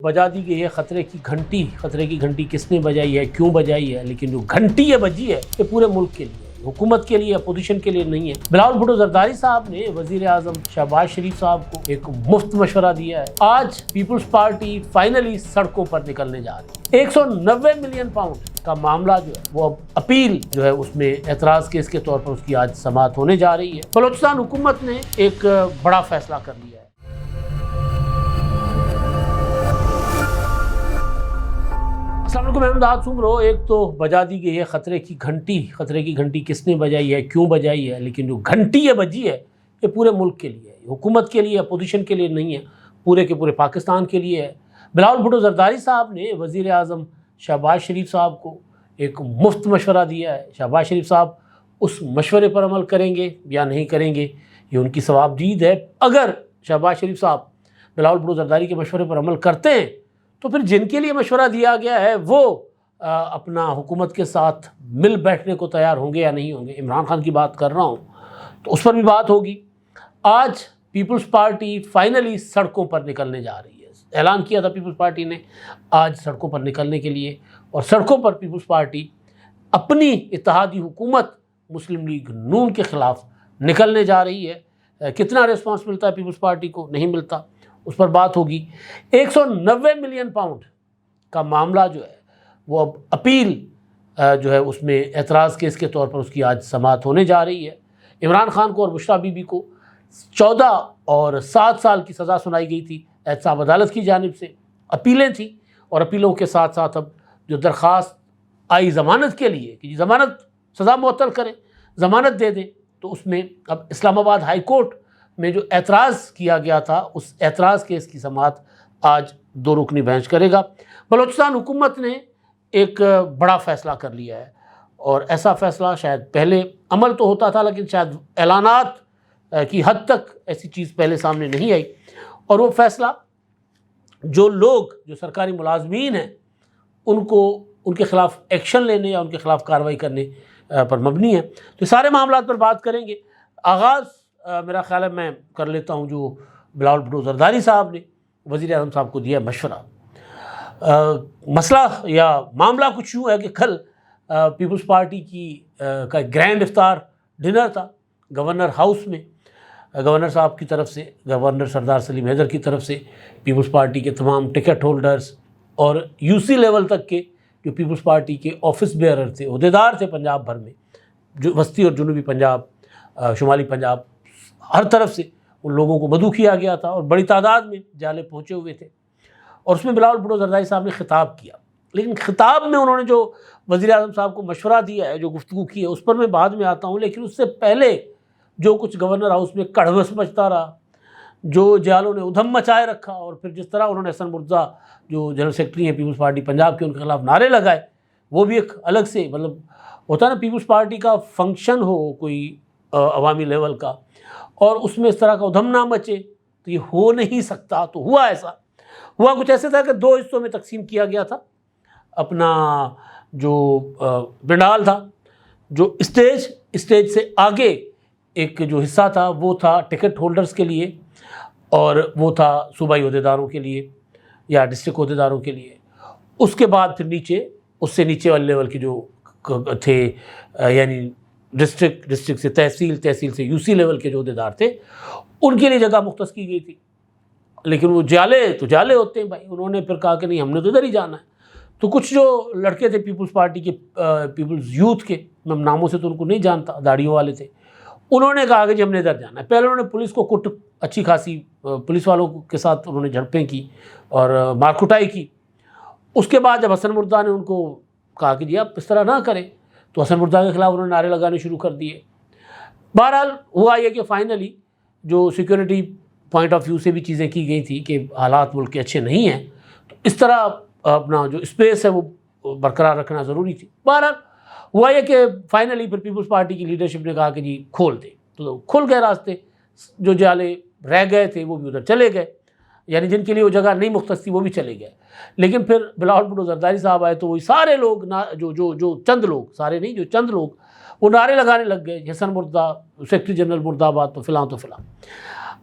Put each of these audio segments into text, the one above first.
بجا دی گئی ہے خطرے کی گھنٹی کس نے بجائی ہے، کیوں بجائی ہے، لیکن جو گھنٹی یہ بجی ہے یہ پورے ملک کے لیے ہے، حکومت کے لیے، اپوزیشن کے لیے نہیں ہے۔ بلاول بھٹو زرداری صاحب نے وزیر اعظم شہباز شریف صاحب کو ایک مفت مشورہ دیا ہے۔ آج پیپلز پارٹی فائنلی سڑکوں پر نکلنے جا رہی ہے۔ 190 ملین پاؤنڈ کا معاملہ جو ہے وہ اب اپیل جو ہے اس میں اعتراض کیس کے طور پر اس کی آج سماعت ہونے جا رہی ہے۔ بلوچستان حکومت نے ایک بڑا فیصلہ کر لیا ہے۔ السلام علیکم، میں امداد سمرو۔ ایک تو بجا دی گئی ہے خطرے کی گھنٹی کس نے بجائی ہے، کیوں بجائی ہے، لیکن جو گھنٹی یہ بجی ہے یہ پورے ملک کے لیے ہے، حکومت کے لیے، اپوزیشن کے لیے نہیں ہے، پورے کے پورے پاکستان کے لیے ہے۔ بلاول بھٹو زرداری صاحب نے وزیر اعظم شہباز شریف صاحب کو ایک مفت مشورہ دیا ہے۔ شہباز شریف صاحب اس مشورے پر عمل کریں گے یا نہیں کریں گے یہ ان کی ثواب دید ہے۔ اگر شہباز شریف صاحب بلاول بھٹو زرداری کے مشورے پر عمل کرتے ہیں تو پھر جن کے لیے مشورہ دیا گیا ہے وہ اپنا حکومت کے ساتھ مل بیٹھنے کو تیار ہوں گے یا نہیں ہوں گے۔ عمران خان کی بات کر رہا ہوں تو اس پر بھی بات ہوگی۔ آج پیپلز پارٹی فائنلی سڑکوں پر نکلنے جا رہی ہے۔ اعلان کیا تھا پیپلز پارٹی نے آج سڑکوں پر نکلنے کے لیے، اور سڑکوں پر پیپلز پارٹی اپنی اتحادی حکومت مسلم لیگ نون کے خلاف نکلنے جا رہی ہے۔ کتنا ریسپانس ملتا ہے پیپلز پارٹی کو، نہیں ملتا، اس پر بات ہوگی۔ 190 ملین پاؤنڈ کا معاملہ جو ہے وہ اب اپیل جو ہے اس میں اعتراض کیس کے طور پر اس کی آج سماعت ہونے جا رہی ہے۔ عمران خان کو اور بشریٰ بی بی کو 14 اور 7 سال کی سزا سنائی گئی تھی احتساب عدالت کی جانب سے۔ اپیلیں تھیں، اور اپیلوں کے ساتھ ساتھ اب جو درخواست آئی ضمانت کے لیے کہ ضمانت سزا معطل کریں، ضمانت دے دیں، تو اس میں اب اسلام آباد ہائی کورٹ میں جو اعتراض کیا گیا تھا اس اعتراض کیس کی سماعت آج 2 رکنی بینچ کرے گا۔ بلوچستان حکومت نے ایک بڑا فیصلہ کر لیا ہے، اور ایسا فیصلہ شاید پہلے عمل تو ہوتا تھا لیکن شاید اعلانات کی حد تک ایسی چیز پہلے سامنے نہیں آئی، اور وہ فیصلہ جو سرکاری ملازمین ہیں ان کے خلاف ایکشن لینے یا ان کے خلاف کارروائی کرنے پر مبنی ہے۔ تو سارے معاملات پر بات کریں گے۔ آغاز میرا خیال ہے میں کر لیتا ہوں جو بلاول بھٹو زرداری صاحب نے وزیر اعظم صاحب کو دیا مشورہ۔ مسئلہ یا معاملہ کچھ یوں ہے کہ کل پیپلز پارٹی کا گرینڈ افطار ڈنر تھا گورنر ہاؤس میں۔ گورنر صاحب کی طرف سے، گورنر سردار سلیم حیدر کی طرف سے پیپلز پارٹی کے تمام ٹکٹ ہولڈرز اور UC لیول تک کے جو پیپلز پارٹی کے آفس بیئرر تھے، عہدیدار تھے پنجاب بھر میں، جو وسطی اور جنوبی پنجاب، شمالی پنجاب، ہر طرف سے ان لوگوں کو مدعو کیا گیا تھا، اور بڑی تعداد میں جالے پہنچے ہوئے تھے، اور اس میں بلاول بھٹو زرداری صاحب نے خطاب کیا۔ لیکن خطاب میں انہوں نے جو وزیر اعظم صاحب کو مشورہ دیا ہے، جو گفتگو کی ہے، اس پر میں بعد میں آتا ہوں، لیکن اس سے پہلے جو کچھ گورنر ہاؤس میں کڑوس مچتا رہا، جو جالوں نے ادھم مچائے رکھا، اور پھر جس طرح انہوں نے حسن مرزا جو جنرل سیکرٹری ہیں پیپلز پارٹی پنجاب کے، ان کے خلاف نعرے لگائے، وہ بھی ایک الگ سے مطلب ہوتا ہے نا پیپلز پارٹی کا فنکشن ہو کوئی عوامی لیول کا، اور اس میں اس طرح کا ادھم نہ مچے تو یہ ہو نہیں سکتا۔ تو ہوا کچھ ایسے تھا کہ 2 حصوں میں تقسیم کیا گیا تھا اپنا جو پنڈال تھا۔ جو اسٹیج سے آگے ایک جو حصہ تھا وہ تھا ٹکٹ ہولڈرز کے لیے، اور وہ تھا صوبائی عہدیداروں کے لیے یا ڈسٹرکٹ عہدیداروں کے لیے۔ اس کے بعد پھر اس سے نیچے والے لیول کے جو تھے، یعنی ڈسٹرکٹ سے تحصیل سے UC لیول کے جو عہدیدار تھے، ان کے لیے جگہ مختص کی گئی تھی۔ لیکن وہ جالے ہوتے ہیں بھائی، انہوں نے پھر کہا کہ نہیں، ہم نے تو ادھر ہی جانا ہے۔ تو کچھ جو لڑکے تھے پیپلز پارٹی کے، پیپلز یوتھ کے، میں ناموں سے تو ان کو نہیں جانتا، داڑھیوں والے تھے، انہوں نے کہا کہ جی ہم نے ادھر جانا ہے۔ پہلے انہوں نے پولیس کو اچھی خاصی پولیس والوں کے ساتھ انہوں نے جھڑپیں کی اور مار کٹائی کی۔ اس کے بعد جب حسن مرزا نے ان کو کہا کہ جی آپ اس طرح نہ کریں، تو حسن مرزا کے خلاف انہوں نے نعرے لگانے شروع کر دیے۔ بہرحال ہوا یہ کہ فائنلی جو سیکیورٹی پوائنٹ آف ویو سے بھی چیزیں کی گئی تھی کہ حالات ملک کے اچھے نہیں ہیں، تو اس طرح اپنا جو اسپیس ہے وہ برقرار رکھنا ضروری تھی۔ بہرحال ہوا یہ کہ فائنلی پھر پیپلز پارٹی کی لیڈرشپ نے کہا کہ جی کھول دیں، تو کھل گئے راستے۔ جو جالے رہ گئے تھے وہ بھی ادھر چلے گئے، یعنی جن کے لیے وہ جگہ نہیں مختص تھی وہ بھی چلے گئے۔ لیکن پھر بلاول بھٹو زرداری صاحب آئے تو وہی سارے لوگ جو چند لوگ، سارے نہیں، جو چند لوگ، وہ نعرے لگانے لگ گئے، حسن مرزا سیکرٹری جنرل مرد آباد تو فلاں تو فلاں۔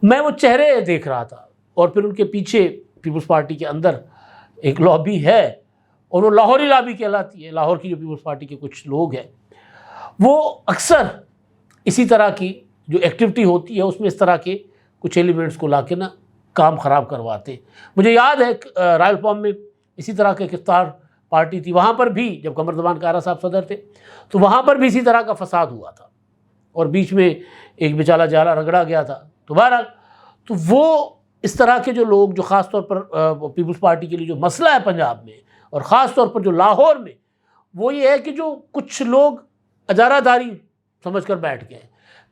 میں وہ چہرے دیکھ رہا تھا، اور پھر ان کے پیچھے پیپلز پارٹی کے اندر ایک لابی ہے اور وہ لاہوری لابی کہلاتی ہے. لاہور کی جو پیپلز پارٹی کے کچھ لوگ ہیں وہ اکثر اسی طرح کی جو ایکٹیویٹی ہوتی ہے اس میں اس طرح کے کچھ ایلیمنٹس کو لا کے نا کام خراب کرواتے ہیں. مجھے یاد ہے رائل فارم میں اسی طرح کے افطار پارٹی تھی, وہاں پر بھی جب قمر زمان کارا صاحب صدر تھے تو وہاں پر بھی اسی طرح کا فساد ہوا تھا اور بیچ میں ایک بیچارہ جالا رگڑا گیا تھا. تو بہرحال تو وہ اس طرح کے جو لوگ جو خاص طور پر پیپلز پارٹی کے لیے جو مسئلہ ہے پنجاب میں اور خاص طور پر جو لاہور میں, وہ یہ ہے کہ جو کچھ لوگ اجارہ داری سمجھ کر بیٹھ گئے,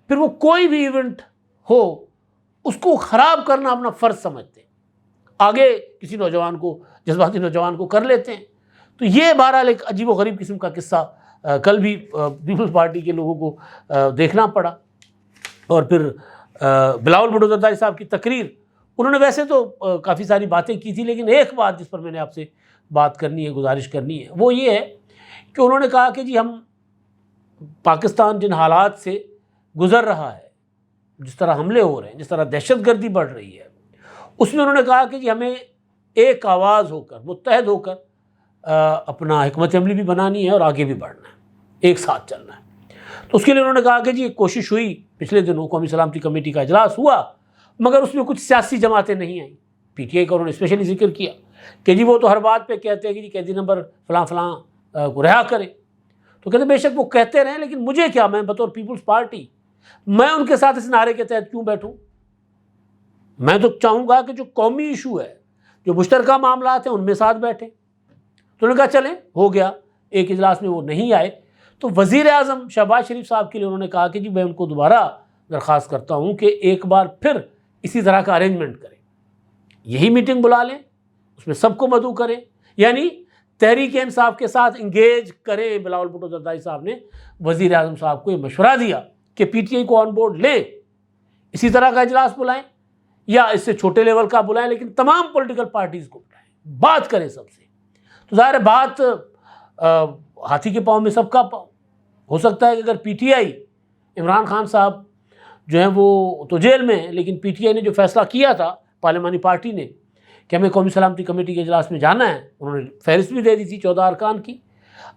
پھر وہ کوئی بھی ایونٹ ہو اس کو خراب کرنا اپنا فرض سمجھتے ہیں, آگے کسی نوجوان کو, جذباتی نوجوان کو کر لیتے ہیں. تو یہ بہرحال ایک عجیب و غریب قسم کا قصہ کل بھی پیپلز پارٹی کے لوگوں کو دیکھنا پڑا. اور پھر بلاول بھٹو زرداری صاحب کی تقریر, انہوں نے ویسے تو کافی ساری باتیں کی تھی, لیکن ایک بات جس پر میں نے آپ سے بات کرنی ہے, گزارش کرنی ہے, وہ یہ ہے کہ انہوں نے کہا کہ جی ہم پاکستان جن حالات سے گزر رہا ہے, جس طرح حملے ہو رہے ہیں, جس طرح دہشت گردی بڑھ رہی ہے, اس میں انہوں نے کہا کہ جی ہمیں ایک آواز ہو کر, متحد ہو کر اپنا حکمت عملی بھی بنانی ہے اور آگے بھی بڑھنا ہے, ایک ساتھ چلنا ہے. تو اس کے لیے انہوں نے کہا کہ جی ایک کوشش ہوئی, پچھلے دنوں قومی سلامتی کمیٹی کا اجلاس ہوا, مگر اس میں کچھ سیاسی جماعتیں نہیں آئیں. پی ٹی آئی کا انہوں نے اسپیشلی ذکر کیا کہ جی وہ تو ہر بات پہ کہتے ہیں کہ جی قیدی نمبر فلاں فلاں کو رہا کریں. تو کہتے بے شک وہ کہتے رہیں, لیکن مجھے کیا, میں بطور پیپلز پارٹی میں ان کے ساتھ اس نعرے کے تحت کیوں بیٹھوں؟ میں تو چاہوں گا کہ جو قومی ایشو ہے, جو مشترکہ معاملات ہیں, ان میں ساتھ بیٹھیں. تو انہوں نے کہا چلیں, ہو گیا. ایک اجلاس میں وہ نہیں آئے تو وزیر اعظم شہباز شریف صاحب کے لیے انہوں نے کہا کہ جی میں ان کو دوبارہ درخواست کرتا ہوں کہ ایک بار پھر اسی طرح کا ارینجمنٹ کریں, یہی میٹنگ بلا لیں, اس میں سب کو مدعو کریں, یعنی تحریک انصاف کے ساتھ انگیج کریں. بلاول بھٹو زرداری صاحب نے وزیر اعظم صاحب کو یہ مشورہ دیا کہ پی ٹی آئی کو آن بورڈ لیں, اسی طرح کا اجلاس بلائیں یا اس سے چھوٹے لیول کا بلائیں, لیکن تمام پولیٹیکل پارٹیز کو بلائیں, بات کریں سب سے. تو ظاہر ہے بات ہاتھی کے پاؤں میں سب کا پاؤں. ہو سکتا ہے کہ اگر P T I, Imran Khan صاحب جو ہیں وہ تو جیل میں ہیں, لیکن پی ٹی آئی نے جو فیصلہ کیا تھا پارلیمانی پارٹی نے کہ ہمیں قومی سلامتی کمیٹی کے اجلاس میں جانا ہے, انہوں نے فہرست بھی دے دی تھی 14 ارکان کی.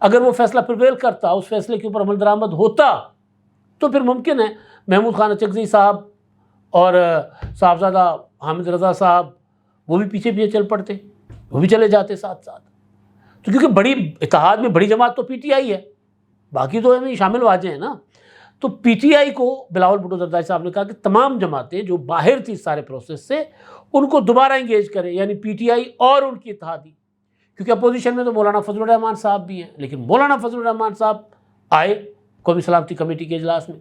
اگر وہ فیصلہ پریویل کرتا, اس فیصلے کے اوپر عمل درآمد ہوتا, تو پھر ممکن ہے محمود خان اچکزئی صاحب اور صاحبزادہ حامد رضا صاحب وہ بھی پیچھے پیچھے چل پڑتے, وہ بھی چلے جاتے ساتھ ساتھ. تو کیونکہ بڑی اتحاد میں بڑی جماعت تو پی ٹی آئی ہے, باقی تو ہمیں شامل واجہ ہیں نا. تو پی ٹی آئی کو بلاول بھٹو زرداری صاحب نے کہا کہ تمام جماعتیں جو باہر تھی سارے پروسیس سے, ان کو دوبارہ انگیج کریں, یعنی پی ٹی آئی اور ان کی اتحادی. کیونکہ اپوزیشن میں تو مولانا فضل الرحمان صاحب بھی ہیں, لیکن مولانا فضل الرحمان صاحب آئے قومی سلامتی کمیٹی کے اجلاس میں.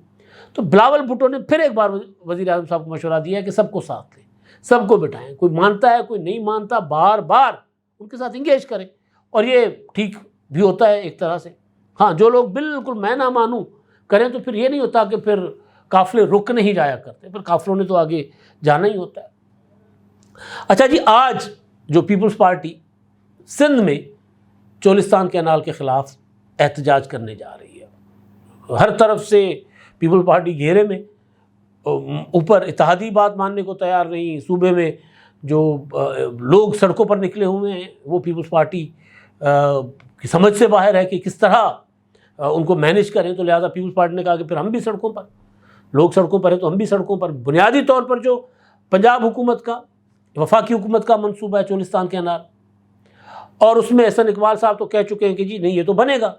تو بلاول بھٹو نے پھر ایک بار وزیر اعظم صاحب کو مشورہ دیا کہ سب کو ساتھ لیں, سب کو بٹھائیں, کوئی مانتا ہے کوئی نہیں مانتا, بار بار ان کے ساتھ انگیج کریں. اور یہ ٹھیک بھی ہوتا ہے ایک طرح سے. ہاں, جو لوگ بالکل میں نہ مانوں کریں تو پھر یہ نہیں ہوتا کہ پھر قافلے رک نہیں جایا کرتے, پھر قافلوں نے تو آگے جانا ہی ہوتا ہے. اچھا جی, آج جو پیپلز پارٹی سندھ میں چولستان کینال کے خلاف احتجاج کرنے جا رہی ہے, ہر طرف سے پیپلز پارٹی گھیرے میں, اوپر اتحادی بات ماننے کو تیار نہیں, صوبے میں جو لوگ سڑکوں پر نکلے ہوئے ہیں وہ پیپلز پارٹی کی سمجھ سے باہر ہے کہ کس طرح ان کو مینیج کریں. تو لہٰذا پیپلز پارٹی نے کہا کہ پھر ہم بھی سڑکوں پر, لوگ سڑکوں پر ہیں تو ہم بھی سڑکوں پر. بنیادی طور پر جو پنجاب حکومت کا, وفاقی حکومت کا منصوبہ ہے چولستان کینال, اور اس میں احسن اقبال صاحب تو کہہ چکے ہیں کہ جی نہیں یہ تو بنے گا,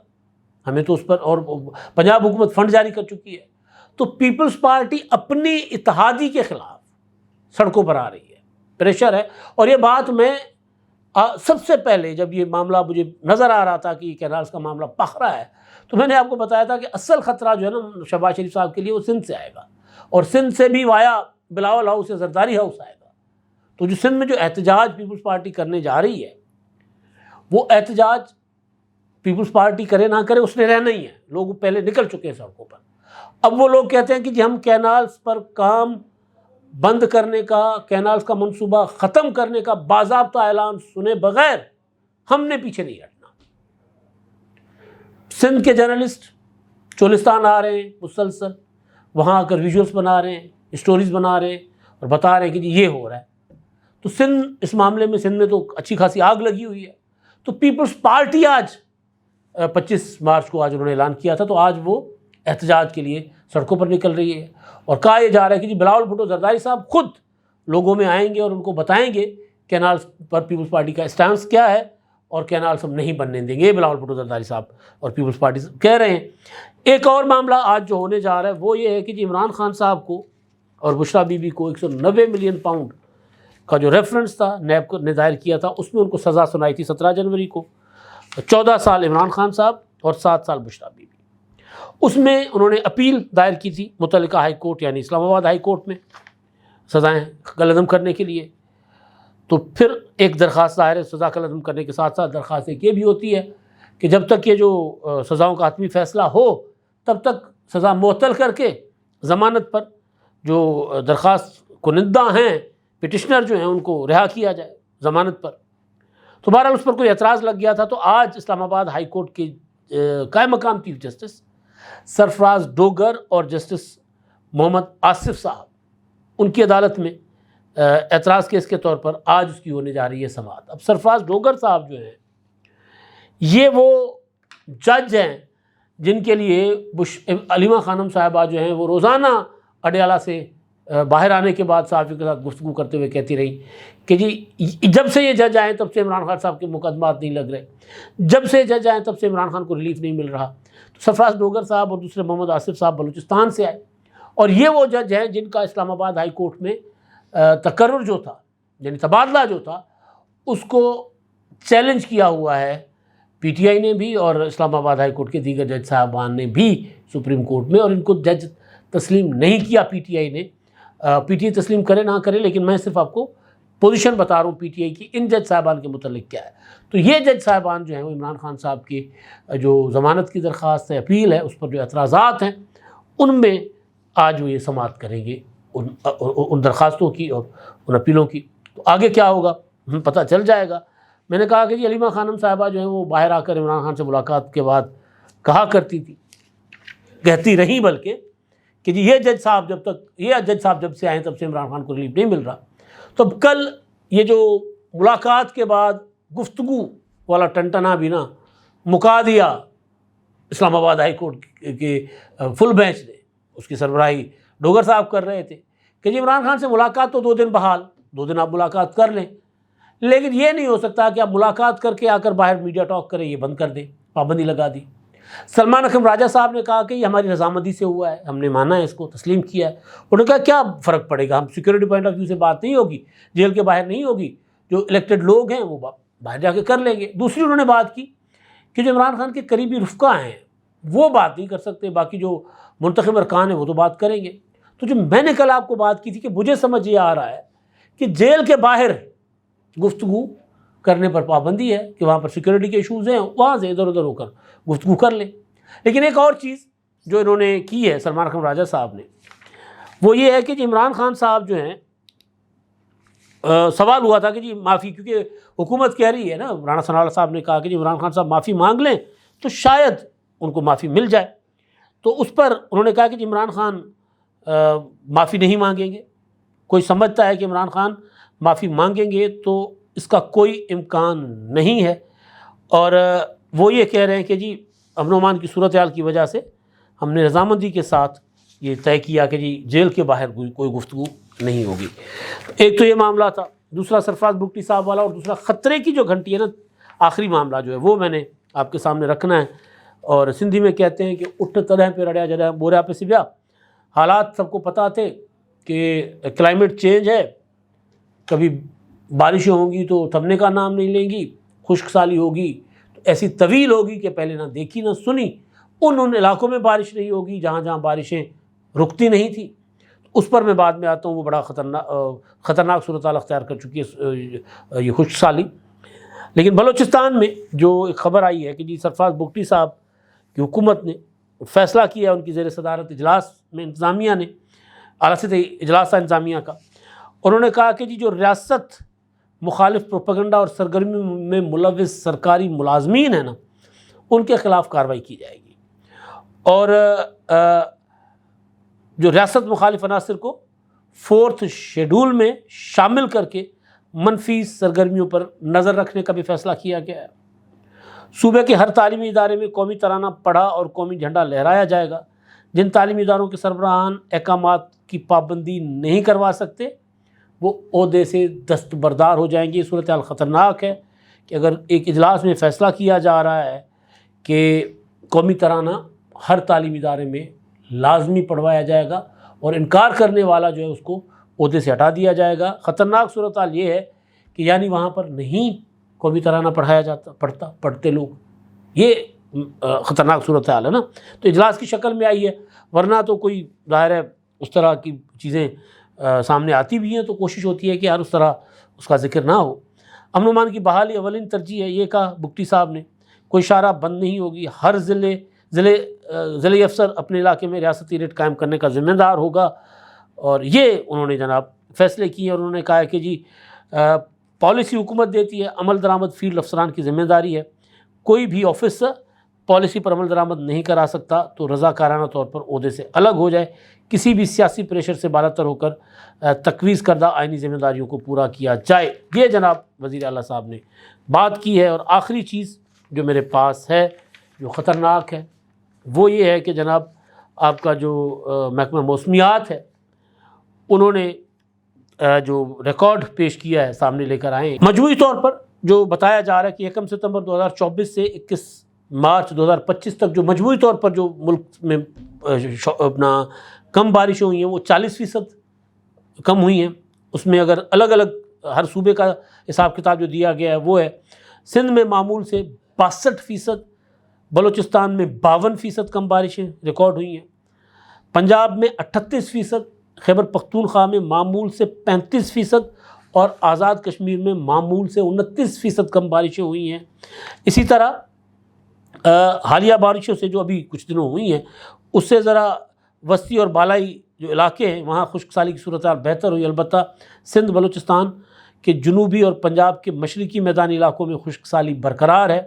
ہمیں تو اس پر, اور پنجاب حکومت فنڈ جاری کر چکی ہے. تو پیپلز پارٹی اپنی اتحادی کے خلاف سڑکوں پر آ رہی ہے, پریشر ہے. اور یہ بات میں سب سے پہلے جب یہ معاملہ مجھے نظر آ رہا تھا کہ کینالز کا معاملہ پخ رہا ہے, تو میں نے آپ کو بتایا تھا کہ اصل خطرہ جو ہے نا شہباز شریف صاحب کے لیے وہ سندھ سے آئے گا, اور سندھ سے بھی وایا بلاول ہاؤس یا زرداری ہاؤس آئے گا. تو جو سندھ میں جو احتجاج پیپلز پارٹی کرنے جا رہی ہے, وہ احتجاج پیپلز پارٹی کرے نہ کرے اس نے رہنا ہی ہے. لوگ پہلے نکل چکے ہیں سڑکوں پر. اب وہ لوگ کہتے ہیں کہ جی ہم کینالز پر کام بند کرنے کا, کینالز کا منصوبہ ختم کرنے کا باضابطہ اعلان سنے بغیر ہم نے پیچھے نہیں ہٹنا. سندھ کے جرنلسٹ چولستان آ رہے ہیں مسلسل, وہاں آ کر ویژولز بنا رہے ہیں, اسٹوریز بنا رہے ہیں اور بتا رہے ہیں کہ جی یہ ہو رہا ہے. تو سندھ اس معاملے میں، سندھ میں تو اچھی خاصی آگ لگی ہوئی ہے. تو پیپلز پارٹی آج 25 مارچ کو آج انہوں نے اعلان کیا تھا، تو آج وہ احتجاج کے لیے سڑکوں پر نکل رہی ہے. اور کہا یہ جا رہا ہے کہ جی بلاول بھٹو زرداری صاحب خود لوگوں میں آئیں گے اور ان کو بتائیں گے کینالز پر پیپلز پارٹی کا اسٹانس کیا ہے، اور کینالز ہم نہیں بننے دیں گے. یہ بلاول بھٹو زرداری صاحب اور پیپلز پارٹی کہہ رہے ہیں. ایک اور معاملہ آج جو ہونے جا رہا ہے وہ یہ ہے کہ جی عمران خان صاحب کو اور بشریٰ بی بی کو 190 ملین پاؤنڈ کا جو ریفرنس تھا نیب نے دائر کیا تھا، اس میں ان کو سزا سنائی تھی 17 جنوری کو. 14 سال عمران خان صاحب اور 7 سال بشریٰ بی بی. اس میں انہوں نے اپیل دائر کی تھی متعلقہ ہائی کورٹ یعنی اسلام آباد ہائی کورٹ میں سزائیں کالعدم کرنے کے لیے. تو پھر ایک درخواست دائر ہے سزا کالعدم کرنے کے ساتھ ساتھ درخواست ایک یہ بھی ہوتی ہے کہ جب تک یہ جو سزاؤں کا حتمی فیصلہ ہو تب تک سزا معطل کر کے ضمانت پر جو درخواست کنندہ ہیں، پٹیشنر جو ہیں، ان کو رہا کیا جائے ضمانت پر. تو بہرحال اس پر کوئی اعتراض لگ گیا تھا. تو آج اسلام آباد ہائی کورٹ کے قائم مقام چیف جسٹس سرفراز ڈوگر اور جسٹس محمد آصف صاحب، ان کی عدالت میں اعتراض کیس کے طور پر آج اس کی ہونے جا رہی ہے سماعت. اب سرفراز ڈوگر صاحب جو ہیں یہ وہ جج ہیں جن کے لیے علیمہ خانم صاحبہ جو ہیں وہ روزانہ اڈیالہ سے باہر آنے کے بعد صحافیوں کے ساتھ گفتگو کرتے ہوئے کہتی رہی کہ جی جب سے یہ جج آئے تب سے عمران خان صاحب کے مقدمات نہیں لگ رہے، جب سے جج آئے تب سے عمران خان کو ریلیف نہیں مل رہا. تو سرفراز ڈوگر صاحب اور دوسرے محمد آصف صاحب بلوچستان سے آئے، اور یہ وہ جج ہیں جن کا اسلام آباد ہائی کورٹ میں تقرر جو تھا یعنی تبادلہ جو تھا اس کو چیلنج کیا ہوا ہے پی ٹی آئی نے بھی اور اسلام آباد ہائی کورٹ کے دیگر جج صاحبان نے بھی سپریم کورٹ میں، اور ان کو جج تسلیم نہیں کیا پی ٹی آئی نے. پی ٹی آئی تسلیم کرے نہ کرے لیکن میں صرف آپ کو پوزیشن بتا رہا ہوں پی ٹی آئی کی ان جج صاحبان کے متعلق کیا ہے. تو یہ جج صاحبان جو ہیں وہ عمران خان صاحب کی جو ضمانت کی درخواست ہے، اپیل ہے، اس پر جو اعتراضات ہیں ان میں آج وہ یہ سماعت کریں گے ان درخواستوں کی اور ان اپیلوں کی. تو آگے کیا ہوگا پتہ چل جائے گا. میں نے کہا کہ جی علیمہ خانم صاحبہ جو ہیں وہ باہر آ کر عمران خان سے ملاقات کے بعد کہا کرتی تھی، کہتی رہیں بلکہ کہ جی یہ جج صاحب جب سے آئے تب سے عمران خان کو ریلیف نہیں مل رہا. تو اب کل یہ جو ملاقات کے بعد گفتگو والا ٹنٹنا بھی نا مکا دیا اسلام آباد ہائی کورٹ کے فل بینچ نے. اس کی سربراہی ڈوگر صاحب کر رہے تھے کہ جی عمران خان سے ملاقات تو 2 دن بحال، 2 دن آپ ملاقات کر لیں، لیکن یہ نہیں ہو سکتا کہ آپ ملاقات کر کے آ کر باہر میڈیا ٹاک کریں، یہ بند کر دیں، پابندی لگا دی. سلمان اکرم راجہ صاحب نے کہا کہ یہ ہماری رضامندی سے ہوا ہے، ہم نے مانا ہے، اس کو تسلیم کیا ہے. انہوں نے کہا کیا فرق پڑے گا، ہم سیکورٹی پوائنٹ آف ویو سے بات نہیں ہوگی، جیل کے باہر نہیں ہوگی، جو الیکٹڈ لوگ ہیں وہ باہر جا کے کر لیں گے. دوسری انہوں نے بات کی کہ جو عمران خان کے قریبی رفقا ہیں وہ بات نہیں کر سکتے، باقی جو منتخب ارکان ہیں وہ تو بات کریں گے. تو جو میں نے کل آپ کو بات کی تھی کہ مجھے سمجھ یہ آ رہا ہے کہ جیل کے باہر گفتگو کرنے پر پابندی ہے کہ وہاں پر سیکورٹی کے ایشوز ہیں، وہاں سے ادھر ادھر ہو کر گفتگو کر لیں. لیکن ایک اور چیز جو انہوں نے کی ہے سلمان اکرم راجہ صاحب نے وہ یہ ہے کہ جی عمران خان صاحب جو ہیں سوال ہوا تھا کہ جی معافی، کیونکہ حکومت کہہ رہی ہے نا، رانا ثناءاللہ صاحب نے کہا کہ جی عمران خان صاحب معافی مانگ لیں تو شاید ان کو معافی مل جائے. تو اس پر انہوں نے کہا کہ جی عمران خان معافی نہیں مانگیں گے. کوئی سمجھتا ہے کہ عمران خان معافی مانگیں گے تو اس کا کوئی امکان نہیں ہے، اور وہ یہ کہہ رہے ہیں کہ جی امن و امان کی صورتحال کی وجہ سے ہم نے رضامندی کے ساتھ یہ طے کیا کہ جی جیل کے باہر کوئی گفتگو نہیں ہوگی. ایک تو یہ معاملہ تھا، دوسرا سرفراز بگٹی صاحب والا، اور دوسرا خطرے کی جو گھنٹی ہے نا، آخری معاملہ جو ہے وہ میں نے آپ کے سامنے رکھنا ہے. اور سندھی میں کہتے ہیں کہ اٹھ طرح پہ رڑیا جڑا بوریا پہ سبیا. حالات سب کو پتہ تھے کہ کلائمیٹ چینج ہے، کبھی بارشیں ہوں گی تو تھمنے کا نام نہیں لیں گی، خشک سالی ہوگی تو ایسی طویل ہوگی کہ پہلے نہ دیکھی نہ سنی. ان علاقوں میں بارش نہیں ہوگی جہاں جہاں بارشیں رکتی نہیں تھیں. اس پر میں بعد میں آتا ہوں، وہ بڑا خطرناک صورتحال اختیار کر چکی ہے یہ خشک سالی. لیکن بلوچستان میں جو ایک خبر آئی ہے کہ جی سرفراز بگٹی صاحب کی حکومت نے فیصلہ کیا، ان کی زیر صدارت اجلاس میں انتظامیہ نے، اعلیٰ سطحی اجلاس تھا انتظامیہ کا، انہوں نے کہا کہ جی جو ریاست مخالف پروپیگنڈا اور سرگرمی میں ملوث سرکاری ملازمین ہیں نا، ان کے خلاف کارروائی کی جائے گی، اور جو ریاست مخالف عناصر کو 4th شیڈول میں شامل کر کے منفی سرگرمیوں پر نظر رکھنے کا بھی فیصلہ کیا گیا ہے۔ صوبے کے ہر تعلیمی ادارے میں قومی ترانہ پڑھا اور قومی جھنڈا لہرایا جائے گا۔ جن تعلیمی اداروں کے سربراہان احکامات کی پابندی نہیں کروا سکتے وہ عہدے سے دستبردار ہو جائیں گے۔ یہ صورتحال خطرناک ہے کہ اگر ایک اجلاس میں فیصلہ کیا جا رہا ہے کہ قومی ترانہ ہر تعلیمی ادارے میں لازمی پڑھوایا جائے گا اور انکار کرنے والا جو ہے اس کو عہدے سے ہٹا دیا جائے گا۔ خطرناک صورتحال یہ ہے کہ یعنی وہاں پر نہیں قومی ترانہ پڑھایا جاتا پڑھتے لوگ، یہ خطرناک صورتحال ہے نا۔ تو اجلاس کی شکل میں آئی ہے، ورنہ تو کوئی ظاہر ہے اس طرح کی چیزیں سامنے آتی بھی ہیں تو کوشش ہوتی ہے کہ یار اس طرح اس کا ذکر نہ ہو۔ امن و امان کی بحالی اولین ترجیح ہے، یہ کہا بگٹی صاحب نے۔ کوئی شارع بند نہیں ہوگی، ہر ضلعی افسر اپنے علاقے میں ریاستی ریٹ قائم کرنے کا ذمہ دار ہوگا، اور یہ انہوں نے جناب فیصلے کیے۔ اور انہوں نے کہا ہے کہ جی پالیسی حکومت دیتی ہے، عمل درآمد فیلڈ افسران کی ذمہ داری ہے۔ کوئی بھی آفیسر پالیسی پر عمل درآمد نہیں کرا سکتا تو رضاکارانہ طور پر عہدے سے الگ ہو جائے، کسی بھی سیاسی پریشر سے بالاتر ہو کر تجویز کردہ آئینی ذمہ داریوں کو پورا کیا جائے۔ یہ جناب وزیر اعلیٰ صاحب نے بات کی ہے۔ اور آخری چیز جو میرے پاس ہے جو خطرناک ہے وہ یہ ہے کہ جناب آپ کا جو محکمہ موسمیات ہے انہوں نے جو ریکارڈ پیش کیا ہے سامنے لے کر آئے ہیں۔ مجموعی طور پر جو بتایا جا رہا ہے کہ 1 ستمبر 2024 سے 21 مارچ 2025 تک جو مجموعی طور پر جو ملک میں اپنا کم بارشیں ہوئی ہیں وہ 40% کم ہوئی ہیں۔ اس میں اگر الگ الگ ہر صوبے کا حساب کتاب جو دیا گیا ہے وہ ہے، سندھ میں معمول سے 62%، بلوچستان میں 52% کم بارشیں ریکارڈ ہوئی ہیں، پنجاب میں 38%، خیبر پختونخوا میں معمول سے 35% اور آزاد کشمیر میں معمول سے 29% کم بارشیں ہوئی ہیں۔ اسی طرح حالیہ بارشوں سے جو ابھی کچھ دنوں ہوئی ہیں اس سے ذرا وسطی اور بالائی جو علاقے ہیں وہاں خشک سالی کی صورتحال بہتر ہوئی، البتہ سندھ بلوچستان کے جنوبی اور پنجاب کے مشرقی میدانی علاقوں میں خشک سالی برقرار ہے۔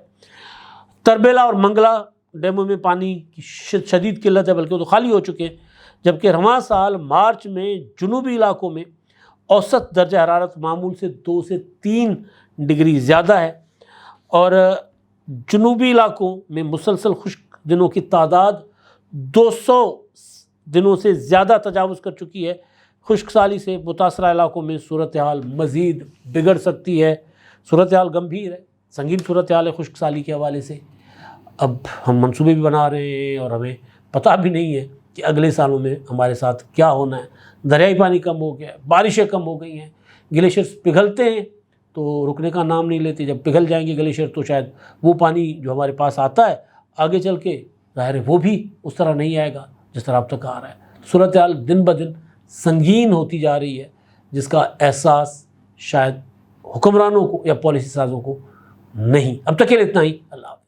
تربیلا اور منگلا ڈیموں میں پانی کی شدید قلت ہے، بلکہ وہ تو خالی ہو چکے ہیں، جبکہ رواں سال مارچ میں جنوبی علاقوں میں اوسط درجہ حرارت معمول سے 2 سے 3 ڈگری زیادہ ہے، اور جنوبی علاقوں میں مسلسل خشک دنوں کی تعداد 200 دنوں سے زیادہ تجاوز کر چکی ہے۔ خشک سالی سے متاثرہ علاقوں میں صورتحال مزید بگڑ سکتی ہے۔ صورتحال گمبھیر ہے، سنگین صورتحال ہے خشک سالی کے حوالے سے۔ اب ہم منصوبے بھی بنا رہے ہیں اور ہمیں پتہ بھی نہیں ہے کہ اگلے سالوں میں ہمارے ساتھ کیا ہونا ہے۔ دریائی پانی کم ہو گیا ہے، بارشیں کم ہو گئی ہیں، گلیشیئرز پگھلتے ہیں تو رکنے کا نام نہیں لیتے۔ جب پگھل جائیں گے گلیشیئر تو شاید وہ پانی جو ہمارے پاس آتا ہے آگے چل کے ظاہر ہے وہ بھی اس طرح نہیں آئے گا جس طرح اب تک آ رہا ہے۔ صورتحال دن بدن سنگین ہوتی جا رہی ہے، جس کا احساس شاید حکمرانوں کو یا پالیسی سازوں کو نہیں۔ اب تک کے لیے اتنا ہی، اللہ حافظ۔